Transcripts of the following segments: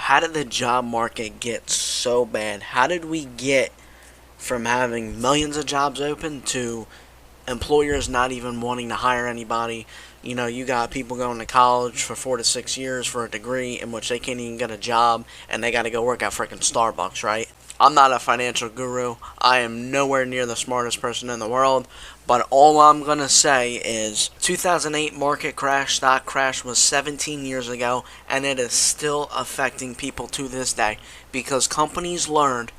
how did the job market get so bad? How did we get from having millions of jobs open to employers not even wanting to hire anybody? You know, you got people going to college for 4 to 6 years for a degree in which they can't even get a job and they got to go work at freaking Starbucks, right? I'm not a financial guru. I am nowhere near the smartest person in the world. But all I'm going to say is 2008 market crash, stock crash was 17 years ago, and it is still affecting people to this day because companies learned,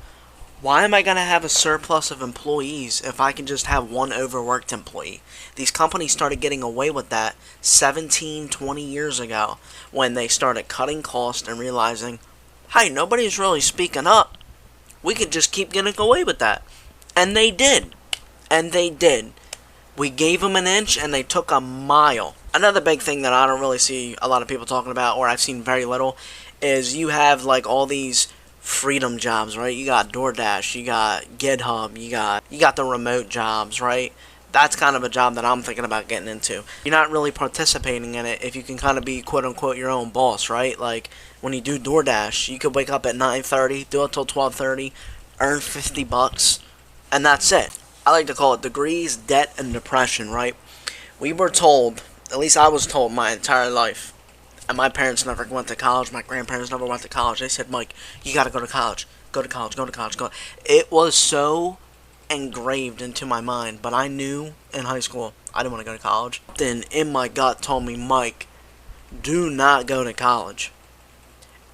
why am I going to have a surplus of employees if I can just have one overworked employee? These companies started getting away with that 17, 20 years ago when they started cutting costs and realizing, hey, nobody's really speaking up. We could just keep getting away with that. And they did. And they did. We gave them an inch and they took a mile. Another big thing that I don't really see a lot of people talking about, or I've seen very little, is you have like all these freedom jobs, right? You got DoorDash, you got GitHub, you got the remote jobs, right? That's kind of a job that I'm thinking about getting into. You're not really participating in it if you can kind of be quote unquote your own boss, right? Like when you do DoorDash, you could wake up at 9:30, do it till 12:30, earn $50, and that's it. I like to call it degrees, debt, and depression, right? We were told, at least I was told my entire life, and my parents never went to college, my grandparents never went to college. They said, Mike, you gotta go to college. Go to college, go to college, go. It was so engraved into my mind, but I knew in high school I didn't want to go to college. Then in my gut told me, Mike, do not go to college.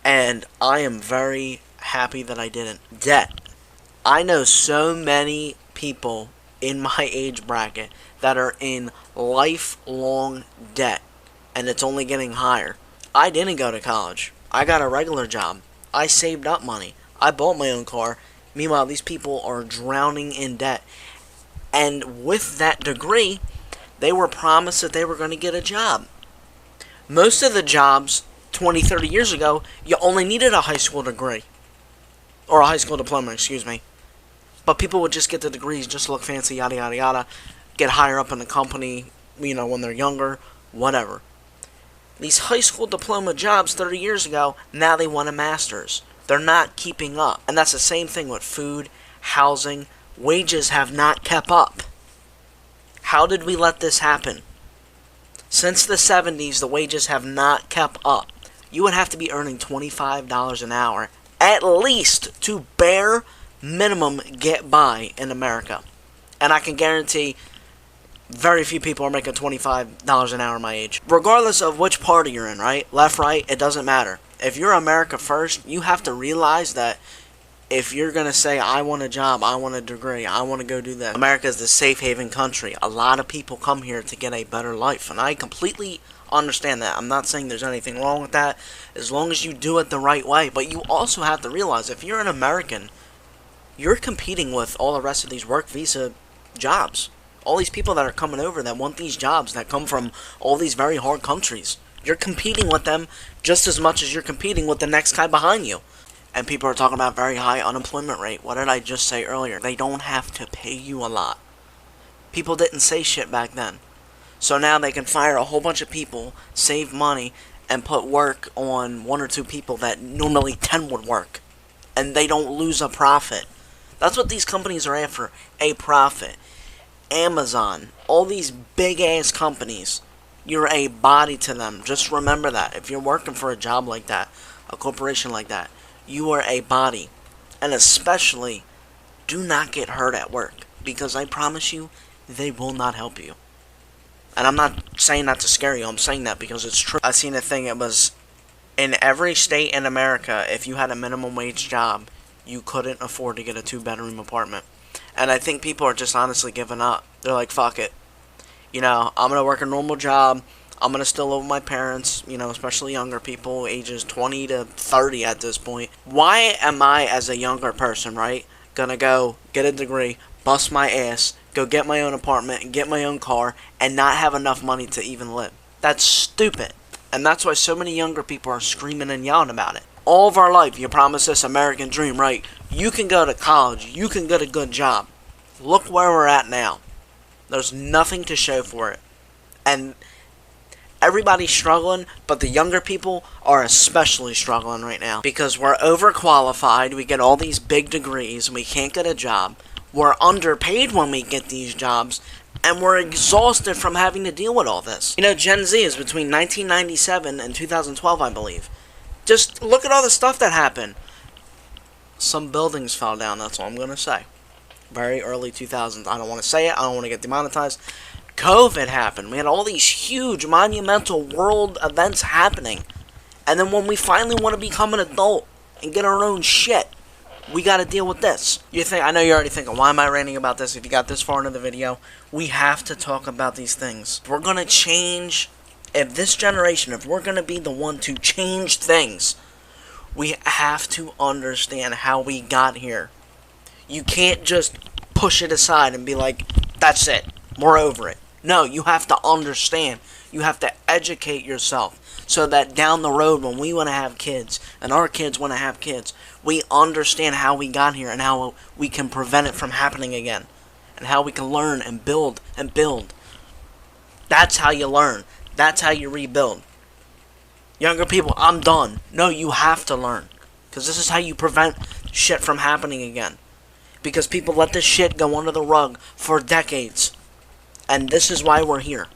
And I am very happy that I didn't. Debt. I know so many people in my age bracket that are in lifelong debt, and it's only getting higher. I didn't go to college. I got a regular job. I saved up money. I bought my own car. Meanwhile, these people are drowning in debt. And with that degree, they were promised that they were going to get a job. Most of the jobs 20, 30 years ago, you only needed a high school degree. Or a high school diploma, excuse me. But people would just get the degrees, just look fancy, yada, yada, yada. Get higher up in the company, when they're younger, whatever. These high school diploma jobs 30 years ago, now they want a master's. They're not keeping up. And that's the same thing with food, housing. Wages have not kept up. How did we let this happen? Since the 70s, the wages have not kept up. You would have to be earning $25 an hour, at least, to bare minimum get by in America. And I can guarantee very few people are making $25 an hour my age. Regardless of which party you're in, right? Left, right, it doesn't matter. If you're America first, you have to realize that if you're going to say, I want a job, I want a degree, I want to go do that. America is the safe haven country. A lot of people come here to get a better life. And I completely understand that. I'm not saying there's anything wrong with that, as long as you do it the right way. But you also have to realize, if you're an American, you're competing with all the rest of these work visa jobs. All these people that are coming over that want these jobs that come from all these very hard countries. You're competing with them just as much as you're competing with the next guy behind you. And people are talking about very high unemployment rate. What did I just say earlier? They don't have to pay you a lot. People didn't say shit back then. So now they can fire a whole bunch of people, save money, and put work on 1 or 2 people that normally 10 would work. And they don't lose a profit. That's what these companies are after, a profit. Amazon, all these big ass companies, you're a body to them. Just remember that. If you're working for a job like that, a corporation like that, you are a body. And especially, do not get hurt at work. Because I promise you, they will not help you. And I'm not saying that to scare you. I'm saying that because it's true. I seen a thing. It was in every state in America, if you had a minimum wage job, you couldn't afford to get a 2-bedroom apartment. And I think people are just honestly giving up. They're like, fuck it. I'm going to work a normal job. I'm going to still live with my parents, especially younger people, ages 20 to 30 at this point. Why am I, as a younger person, right, going to go get a degree, bust my ass, go get my own apartment, and get my own car, and not have enough money to even live? That's stupid. And that's why so many younger people are screaming and yelling about it. All of our life, you promised this American dream, right? You can go to college. You can get a good job. Look where we're at now. There's nothing to show for it. And Everybody's struggling, but the younger people are especially struggling right now because we're overqualified. We get all these big degrees and we can't get a job. We're underpaid when we get these jobs, and we're exhausted from having to deal with all this. You know, Gen Z is between 1997 and 2012, I believe. Just look at all the stuff that happened. Some buildings fell down, that's all I'm going to say. Very early 2000s. I don't want to say it. I don't want to get demonetized. COVID happened. We had all these huge, monumental world events happening. And then when we finally want to become an adult and get our own shit, we got to deal with this. I know you're already thinking, why am I ranting about this? If you got this far into the video, we have to talk about these things. We're going to change, if this generation, if we're going to be the one to change things, we have to understand how we got here. You can't just push it aside and be like, that's it, we're over it. No, you have to understand. You have to educate yourself so that down the road when we want to have kids and our kids want to have kids, we understand how we got here and how we can prevent it from happening again and how we can learn and build and build. That's how you learn. That's how you rebuild. Younger people, I'm done. No, you have to learn because this is how you prevent shit from happening again. Because people let this shit go under the rug for decades. And this is why we're here.